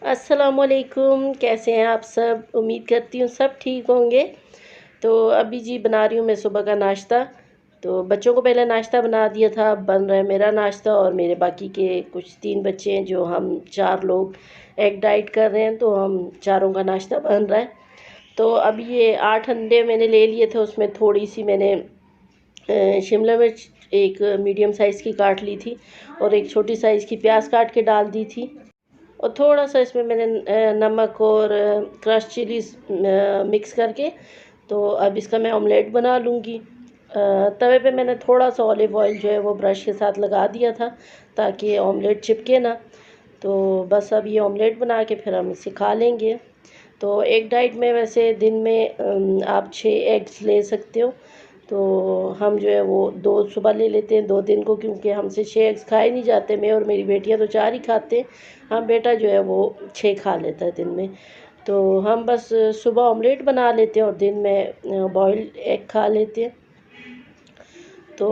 अस्सलामुअलैकुम, कैसे हैं आप सब? उम्मीद करती हूँ सब ठीक होंगे। तो अभी जी बना रही हूँ मैं सुबह का नाश्ता। तो बच्चों को पहले नाश्ता बना दिया था, अब बन रहा है मेरा नाश्ता और मेरे बाकी के कुछ 3 बच्चे हैं जो हम 4 लोग एग डाइट कर रहे हैं, तो हम चारों का नाश्ता बन रहा है। तो अब ये 8 अंडे मैंने ले लिए थे, उसमें थोड़ी-सी मैंने शिमला मिर्च एक मीडियम साइज़ की काट ली थी और एक छोटी साइज़ की प्याज काट के डाल दी थी। और थोड़ा-सा इसमें मैंने नमक और क्रश चिलीज़ मिक्स करके, तो अब इसका मैं ऑमलेट बना लूँगी। तवे पे मैंने थोड़ा-सा ऑलिव ऑयल जो है वो ब्रश के साथ लगा दिया था ताकि ऑमलेट चिपके ना। तो बस अब ये ऑमलेट बना के फिर हम इसे खा लेंगे। तो एग डाइट में वैसे दिन में आप 6 एग्स ले सकते हो। तो हम जो है वो 2 सुबह ले लेते हैं 2 दिन को, क्योंकि हमसे 6 एग्स खाए नहीं जाते। मैं और मेरी बेटियां तो 4 ही खाते हैं। हाँ, बेटा जो है वो 6 खा लेता है दिन में। तो हम बस सुबह ऑमलेट बना लेते हैं और दिन में बॉइल्ड एग खा लेते हैं। तो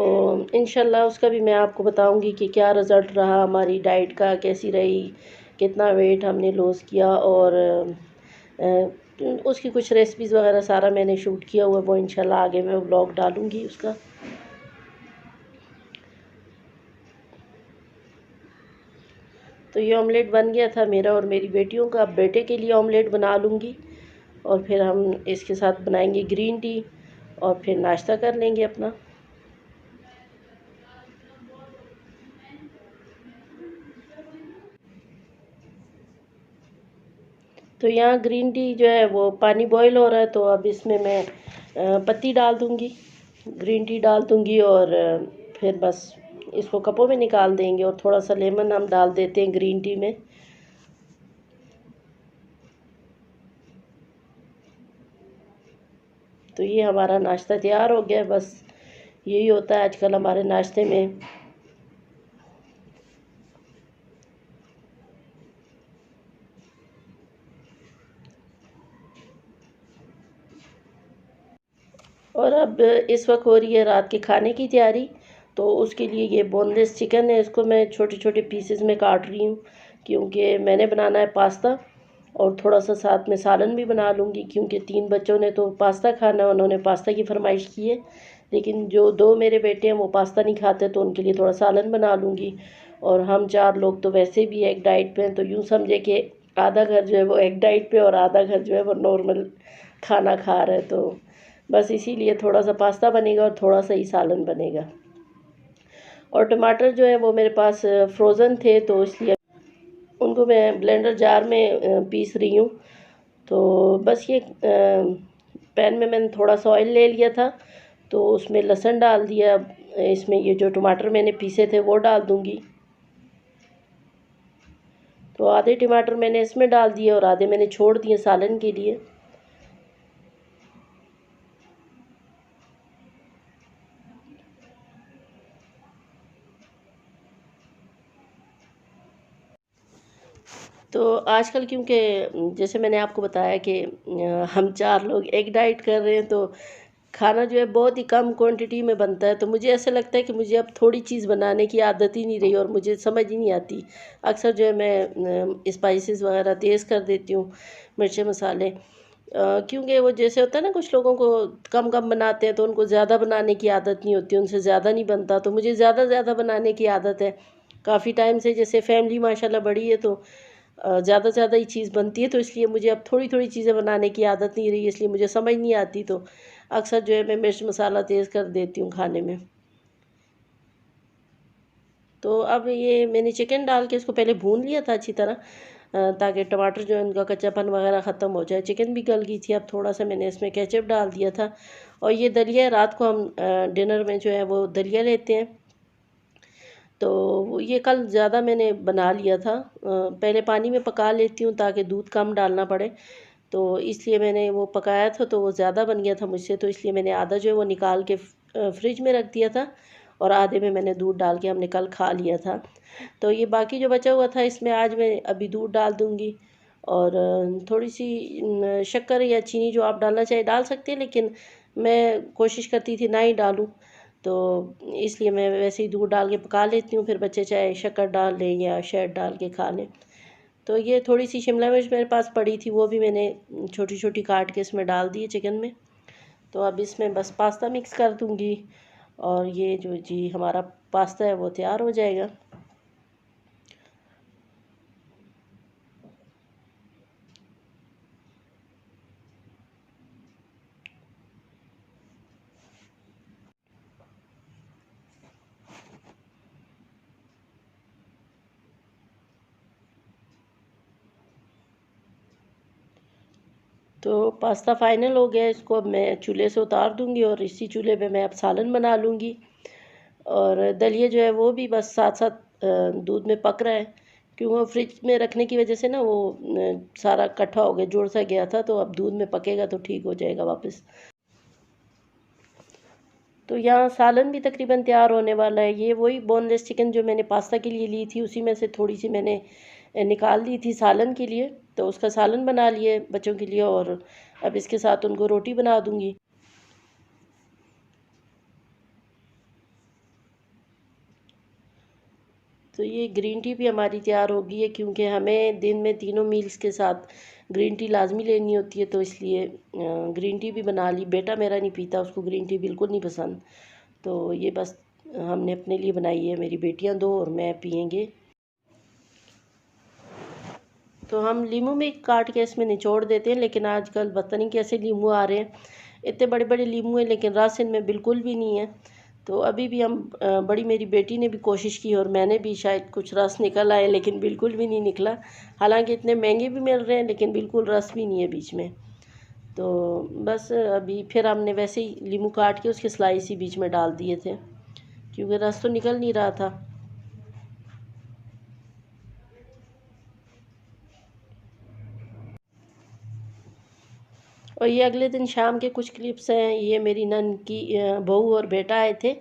इंशाल्लाह उसका भी मैं आपको बताऊंगी कि क्या रिज़ल्ट रहा हमारी डाइट का, कैसी रही, कितना वेट हमने लॉस किया और उसकी कुछ रेसिपीज़ वगैरह सारा मैंने शूट किया हुआ है, वो इंशाल्लाह आगे मैं व्लॉग डालूँगी उसका। तो ये ऑमलेट बन गया था मेरा और मेरी बेटियों का। अब बेटे के लिए ऑमलेट बना लूँगी और फिर हम इसके साथ बनाएंगे ग्रीन टी और फिर नाश्ता कर लेंगे अपना। तो यहाँ ग्रीन टी जो है वो पानी बॉईल हो रहा है, तो अब इसमें मैं पत्ती डाल दूँगी, ग्रीन टी डाल दूँगी और फिर बस इसको कपों में निकाल देंगे और थोड़ा सा लेमन हम डाल देते हैं ग्रीन टी में। तो ये हमारा नाश्ता तैयार हो गया है। बस यही होता है आजकल हमारे नाश्ते में। और अब इस वक्त हो रही है रात के खाने की तैयारी। तो उसके लिए ये बोनलेस चिकन है, इसको मैं छोटे छोटे पीसेस में काट रही हूँ क्योंकि मैंने बनाना है पास्ता और थोड़ा सा साथ में सालन भी बना लूँगी, क्योंकि 3 बच्चों ने तो पास्ता खाना है, उन्होंने पास्ता की फरमाइश की है। लेकिन जो 2 मेरे बेटे हैं वो पास्ता नहीं खाते, तो उनके लिए थोड़ा सालन बना लूँगी। और हम 4 लोग तो वैसे भी एग डाइट पे हैं, तो यूँ समझे कि आधा घर जो है वो एग डाइट पे और आधा घर जो है वो नॉर्मल खाना खा रहा है। तो बस इसीलिए थोड़ा सा पास्ता बनेगा और थोड़ा सा ही सालन बनेगा। और टमाटर जो है वो मेरे पास फ्रोज़न थे, तो इसलिए उनको मैं ब्लेंडर जार में पीस रही हूँ। तो बस ये पैन में मैंने थोड़ा सा ऑयल ले लिया था, तो उसमें लहसुन डाल दिया। अब इसमें ये जो टमाटर मैंने पीसे थे वो डाल दूँगी। तो आधे टमाटर मैंने इसमें डाल दिए और आधे मैंने छोड़ दिए सालन के लिए। तो आजकल क्योंकि जैसे मैंने आपको बताया कि हम 4 लोग एग डाइट कर रहे हैं, तो खाना जो है बहुत ही कम क्वांटिटी में बनता है। तो मुझे ऐसा लगता है कि मुझे अब थोड़ी चीज़ बनाने की आदत ही नहीं रही और मुझे समझ ही नहीं आती। अक्सर जो है मैं स्पाइसेस वगैरह तेज़ कर देती हूँ, मिर्चे मसाले, क्योंकि वो जैसे होता है ना, कुछ लोगों को कम कम बनाते हैं तो उनको ज़्यादा बनाने की आदत नहीं होती, उनसे ज़्यादा नहीं बनता। तो मुझे ज़्यादा ज़्यादा बनाने की आदत है काफ़ी टाइम से। जैसे फैमिली माशाल्लाह बड़ी है, तो ज़्यादा ज़्यादा ही चीज़ बनती है, तो इसलिए मुझे अब थोड़ी थोड़ी चीज़ें बनाने की आदत नहीं रही, इसलिए मुझे समझ नहीं आती। तो अक्सर जो है मैं मिर्च मसाला तेज़ कर देती हूँ खाने में। तो अब ये मैंने चिकन डाल के इसको पहले भून लिया था अच्छी तरह, ताकि टमाटर जो है उनका कच्चापन वगैरह ख़त्म हो जाए। चिकन भी गल गई थी। अब थोड़ा सा मैंने इसमें केचप डाल दिया था। और ये दलिया रात को हम डिनर में जो है वो दलिया लेते हैं। तो ये कल ज़्यादा मैंने बना लिया था। पहले पानी में पका लेती हूँ ताकि दूध कम डालना पड़े, तो इसलिए मैंने वो पकाया था, तो वो ज़्यादा बन गया था मुझसे, तो इसलिए मैंने आधा जो है वो निकाल के फ्रिज में रख दिया था और आधे में मैंने दूध डाल के हमने कल खा लिया था। तो ये बाकी जो बचा हुआ था इसमें आज मैं अभी दूध डाल दूँगी और थोड़ी सी शक्कर या चीनी जो आप डालना चाहे डाल सकते हैं, लेकिन मैं कोशिश करती थी ना ही डालूँ। तो इसलिए मैं वैसे ही दूध डाल के पका लेती हूँ, फिर बच्चे चाहे शक्कर डाल लें या शहद डाल के खा लें। तो ये थोड़ी सी शिमला मिर्च मेरे पास पड़ी थी, वो भी मैंने छोटी छोटी काट के इसमें डाल दी चिकन में। तो अब इसमें बस पास्ता मिक्स कर दूँगी और ये जो जी हमारा पास्ता है वो तैयार हो जाएगा। तो पास्ता फाइनल हो गया, इसको अब मैं चूल्हे से उतार दूँगी और इसी चूल्हे पे मैं अब सालन बना लूँगी। और दलिया जो है वो भी बस साथ साथ दूध में पक रहा है, क्योंकि वो फ्रिज में रखने की वजह से ना वो सारा इकट्ठा हो गया, जुड़ सा गया था। तो अब दूध में पकेगा तो ठीक हो जाएगा वापस। तो यहाँ सालन भी तकरीबन तैयार होने वाला है। ये वही बोनलेस चिकन जो मैंने पास्ता के लिए ली थी, उसी में से थोड़ी सी मैंने निकाल दी थी सालन के लिए। तो उसका सालन बना लिए बच्चों के लिए, और अब इसके साथ उनको रोटी बना दूँगी। तो ये ग्रीन टी भी हमारी तैयार हो गई है, क्योंकि हमें दिन में तीनों मील्स के साथ ग्रीन टी लाजमी लेनी होती है, तो इसलिए ग्रीन टी भी बना ली। बेटा मेरा नहीं पीता, उसको ग्रीन टी बिल्कुल नहीं पसंद। तो ये बस हमने अपने लिए बनाई है, मेरी बेटियां दो और मैं पियेंगे। तो हम लीमू भी काट के इसमें निचोड़ देते हैं, लेकिन आजकल पता नहीं कैसे लीमू आ रहे हैं, इतने बड़े बड़े लीमू हैं लेकिन रस इनमें बिल्कुल भी नहीं है। तो अभी भी हम बड़ी मेरी बेटी ने भी कोशिश की और मैंने भी, शायद कुछ रस निकल आए, लेकिन बिल्कुल भी नहीं निकला। हालांकि इतने महंगे भी मिल रहे हैं, लेकिन बिल्कुल रस भी नहीं है बीच में। तो बस अभी फिर हमने वैसे ही लीमू काट के उसके स्लाइस ही बीच में डाल दिए थे, क्योंकि रस तो निकल नहीं रहा था। और ये अगले दिन शाम के कुछ क्लिप्स हैं। ये मेरी नन की बहू और बेटा आए थे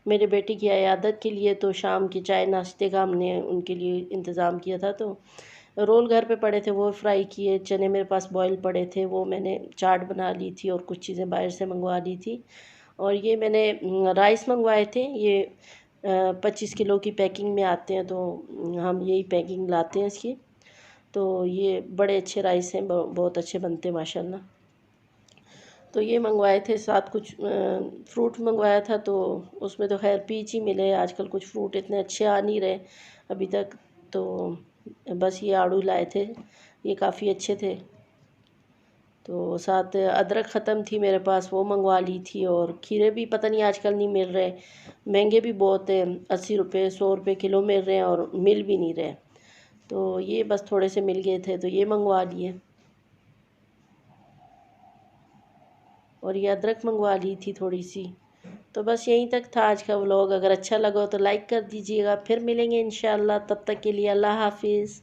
मेरे बेटे की अयादत के लिए। तो शाम के चाय नाश्ते का हमने उनके लिए इंतज़ाम किया था। तो रोल घर पे पड़े थे, वो फ्राई किए। चने मेरे पास बॉयल पड़े थे, वो मैंने चाट बना ली थी, और कुछ चीज़ें बाहर से मंगवा ली थी। और ये मैंने राइस मंगवाए थे। ये 25 किलो की पैकिंग में आते हैं, तो हम यही पैकिंग लाते हैं इसकी। तो ये बड़े अच्छे राइस हैं, बहुत अच्छे बनते हैं माशाल्लाह। तो ये मंगवाए थे, साथ कुछ फ्रूट मंगवाया था। तो उसमें तो खैर पीच ही मिले, आजकल कुछ फ्रूट इतने अच्छे आ नहीं रहे अभी तक। तो बस ये आड़ू लाए थे, ये काफ़ी अच्छे थे। तो साथ अदरक ख़त्म थी मेरे पास, वो मंगवा ली थी। और खीरे भी पता नहीं आजकल नहीं मिल रहे, महंगे भी बहुत हैं, 80 रुपये 100 रुपये किलो मिल रहे हैं और मिल भी नहीं रहे। तो ये बस थोड़े से मिल गए थे, तो ये मंगवा लिए। और ये अदरक मंगवा ली थी थोड़ी सी। तो बस यहीं तक था आज का व्लॉग। अगर अच्छा लगा हो तो लाइक कर दीजिएगा। फिर मिलेंगे इंशाल्लाह, तब तक के लिए अल्लाह हाफिज़।